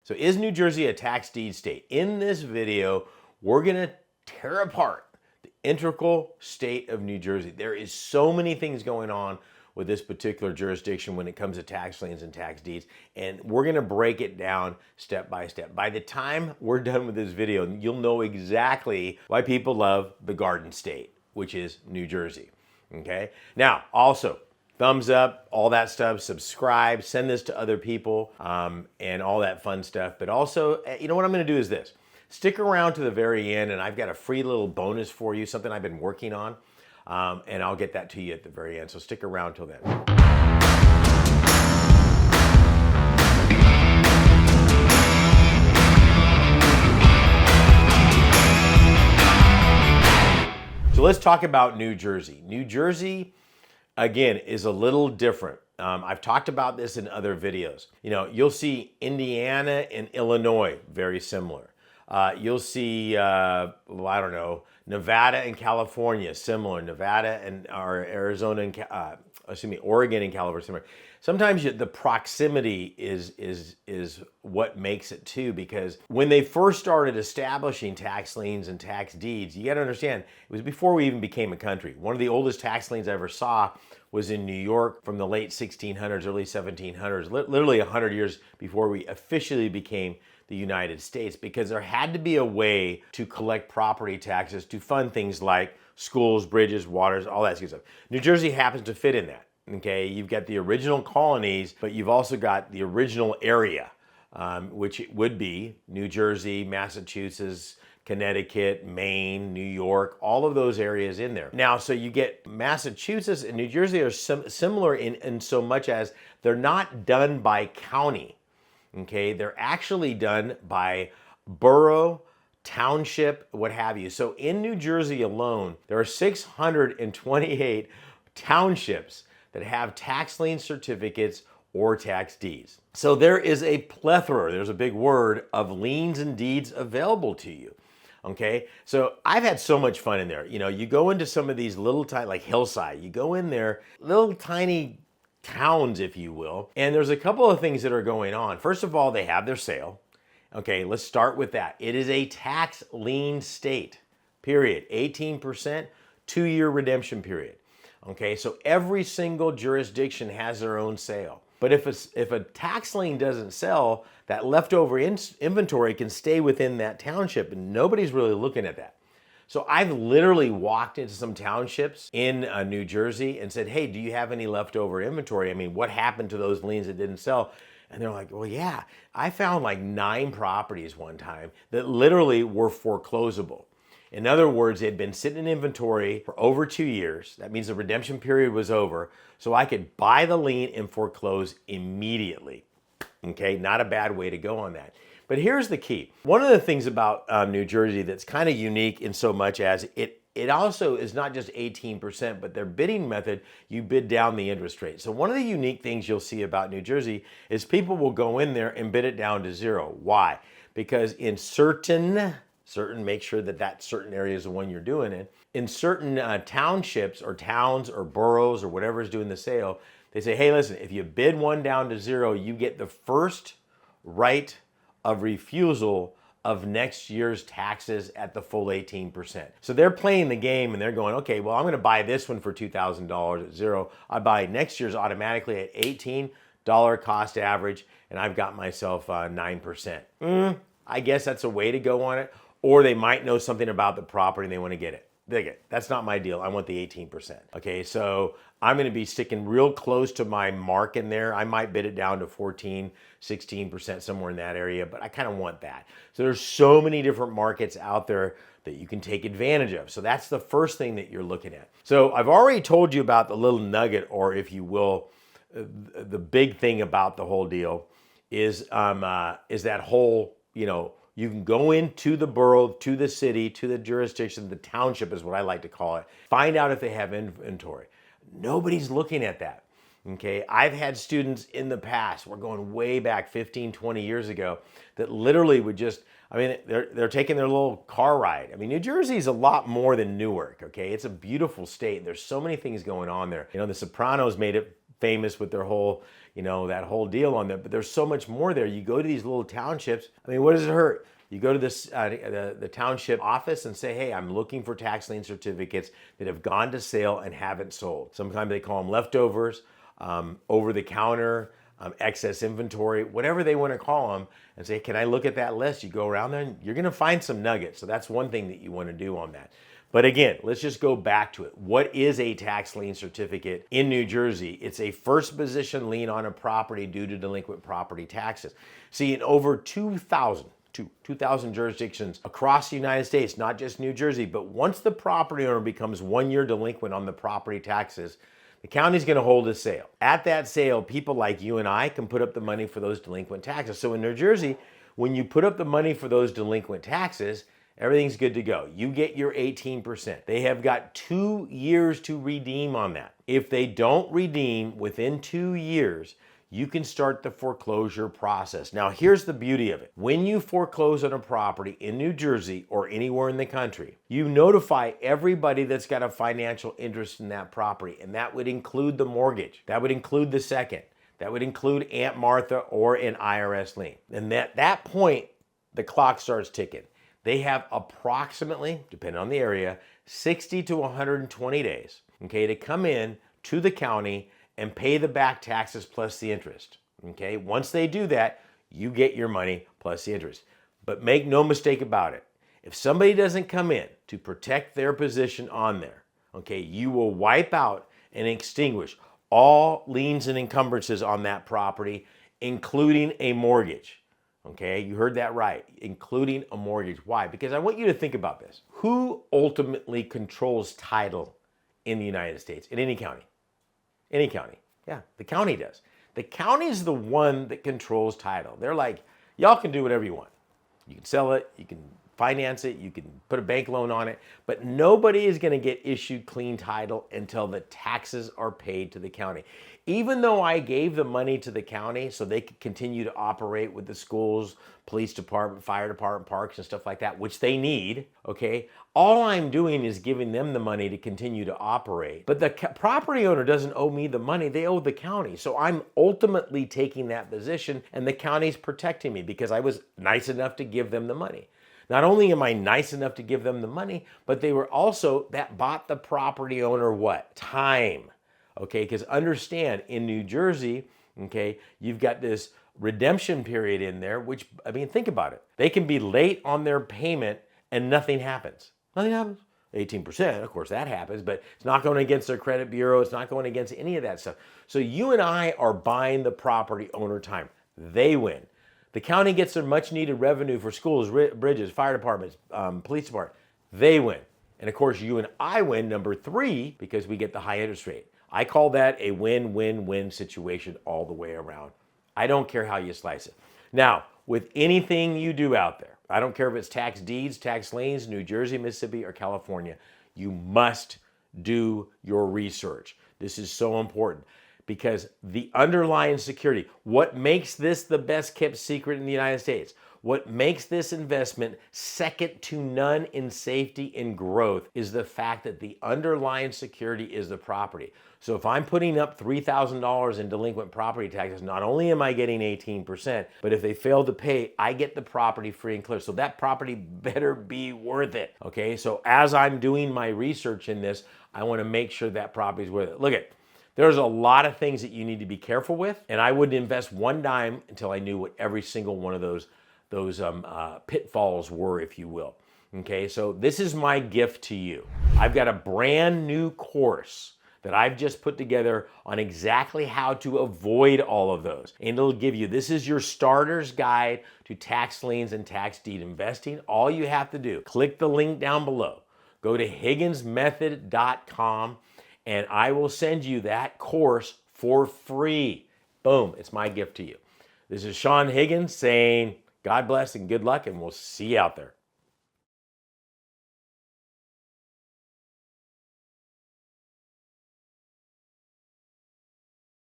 So is New Jersey a tax deed state? In this video, we're gonna tear apart the integral state of New Jersey. There is so many things going on with this particular jurisdiction when it comes to tax liens and tax deeds, and we're gonna break it down step by step. By the time we're done with this video, you'll know exactly why people love the Garden State, which is New Jersey, okay? Now, also, thumbs up, all that stuff, subscribe, send this to other people, and all that fun stuff. But also, you know what I'm gonna do is this. Stick around to the very end, and I've got a free little bonus for you, something I've been working on, and I'll get that to you at the very end. So stick around till then. So let's talk about New Jersey. New Jersey, again, is a little different. I've talked about this in other videos. You know, you'll see Indiana and Illinois, very similar. You'll see, I don't know, Nevada and California, similar. Nevada and Arizona and Oregon and California, similar. Sometimes the proximity is what makes it too, because when they first started establishing tax liens and tax deeds, you got to understand, it was before we even became a country. One of the oldest tax liens I ever saw was in New York from the late 1600s, early 1700s, literally 100 years before we officially became the United States, because there had to be a way to collect property taxes to fund things like schools, bridges, waters, all that kind of stuff. New Jersey happens to fit in that. Okay, you've got the original colonies, but you've also got the original area, which would be New Jersey, Massachusetts, Connecticut, Maine, New York, all of those areas in there. Now, so you get Massachusetts and New Jersey are similar in so much as they're not done by county, okay? They're actually done by borough, township, what have you. So in New Jersey alone, there are 628 townships that have tax lien certificates or tax deeds. So there is a plethora, there's a big word, of liens and deeds available to you. Okay, so I've had so much fun in there. You know, you go into some of these little tiny, like Hillside, you go in there, little tiny towns, if you will, and there's a couple of things that are going on. First of all, they have their sale. Okay, let's start with that. It is a tax lien state, period. 18%, 2-year redemption period. Okay, so every single jurisdiction has their own sale. But if a tax lien doesn't sell, that leftover inventory can stay within that township, and nobody's really looking at that. So I've literally walked into some townships in New Jersey and said, hey, do you have any leftover inventory? I mean, what happened to those liens that didn't sell? And they're like, well, yeah, I found like 9 properties one time that literally were foreclosable. In other words, they'd been sitting in inventory for over 2 years. That means the redemption period was over. So I could buy the lien and foreclose immediately. Okay, not a bad way to go on that. But here's the key. One of the things about New Jersey that's kind of unique in so much as it also is not just 18%, but their bidding method, you bid down the interest rate. So one of the unique things you'll see about New Jersey is people will go in there and bid it down to 0. Why? Because in certain, make sure that certain area is the one you're doing it. In certain townships or towns or boroughs or whatever is doing the sale, they say, hey, listen, if you bid one down to 0, you get the first right of refusal of next year's taxes at the full 18%. So they're playing the game and they're going, okay, well, I'm gonna buy this one for $2,000 at 0. I buy next year's automatically at $18 cost average, and I've got myself 9%. I guess that's a way to go on it. Or they might know something about the property and they want to get it. That's not my deal. I want the 18%. Okay, so I'm going to be sticking real close to my mark in there. I might bid it down to 14, 16%, somewhere in that area, but I kind of want that. So there's so many different markets out there that you can take advantage of. So that's the first thing that you're looking at. So I've already told you about the little nugget, or if you will, the big thing about the whole deal is that whole, you can go into the borough, to the city, to the jurisdiction, the township is what I like to call it. Find out if they have inventory. Nobody's looking at that. Okay, I've had students in the past, we're going way back 15, 20 years ago, that literally would just, I mean, they're taking their little car ride. I mean, New Jersey is a lot more than Newark, okay? It's a beautiful state. There's so many things going on there. You know, The Sopranos made it famous with their whole, you know, that whole deal on there, but there's so much more there. You go to these little townships, I mean, what does it hurt? You go to this the township office and say, hey, I'm looking for tax lien certificates that have gone to sale and haven't sold. Sometimes they call them leftovers, over the counter, excess inventory, whatever they want to call them, and say, can I look at that list? You go around there and you're going to find some nuggets. So that's one thing that you want to do on that. But again, let's just go back to it. What is a tax lien certificate in New Jersey? It's a first position lien on a property due to delinquent property taxes. See, in over 2,000 jurisdictions across the United States, not just New Jersey, but once the property owner becomes 1 year delinquent on the property taxes, the county's going to hold a sale. At that sale, people like you and I can put up the money for those delinquent taxes. So in New Jersey, when you put up the money for those delinquent taxes, everything's good to go. You get your 18%. They have got 2 years to redeem on that. If they don't redeem within 2 years, you can start the foreclosure process. Now, here's the beauty of it. When you foreclose on a property in New Jersey or anywhere in the country, you notify everybody that's got a financial interest in that property, and that would include the mortgage. That would include the second. That would include Aunt Martha or an IRS lien. And at that point, the clock starts ticking. They have approximately, depending on the area, 60 to 120 days, okay, to come in to the county and pay the back taxes plus the interest, okay? Once they do that, you get your money plus the interest. But make no mistake about it. If somebody doesn't come in to protect their position on there, okay, you will wipe out and extinguish all liens and encumbrances on that property, including a mortgage. Okay, you heard that right, including a mortgage. Why? Because I want you to think about this. Who ultimately controls title in the United States, in any county? Any county. Yeah, the county does. The county's the one that controls title. They're like, y'all can do whatever you want. You can sell it, you can finance it, you can put a bank loan on it, but nobody is going to get issued clean title until the taxes are paid to the county. Even though I gave the money to the county so they could continue to operate with the schools, police department, fire department, parks and stuff like that, which they need, okay, all I'm doing is giving them the money to continue to operate. But the property owner doesn't owe me the money, they owe the county. So I'm ultimately taking that position and the county's protecting me because I was nice enough to give them the money. Not only am I nice enough to give them the money, but they were also, that bought the property owner what? Time. Okay, because understand, in New Jersey, okay, you've got this redemption period in there, which, I mean, think about it. They can be late on their payment and nothing happens. Nothing happens. 18%, of course, that happens, but it's not going against their credit bureau. It's not going against any of that stuff. So you and I are buying the property owner time. They win. The county gets their much needed revenue for schools, bridges, fire departments, police department. They win. And of course, you and I win, number 3, because we get the high interest rate. I call that a win-win-win situation all the way around. I don't care how you slice it. Now, with anything you do out there, I don't care if it's tax deeds, tax liens, New Jersey, Mississippi, or California, you must do your research. This is so important because the underlying security, what makes this the best kept secret in the United States, what makes this investment second to none in safety and growth is the fact that the underlying security is the property. So if I'm putting up $3,000 in delinquent property taxes, not only am I getting 18%, but if they fail to pay, I get the property free and clear. So that property better be worth it. Okay, so as I'm doing my research in this, I want to make sure that property is worth it. Look at, there's a lot of things that you need to be careful with, and I wouldn't invest one dime until I knew what every single one of those pitfalls were, if you will. Okay, so this is my gift to you. I've got a brand new course that I've just put together on exactly how to avoid all of those. And it'll give you, this is your starter's guide to tax liens and tax deed investing. All you have to do, click the link down below, go to higginsmethod.com, and I will send you that course for free. Boom, it's my gift to you. This is Saen Higgins saying, God bless and good luck, and we'll see you out there.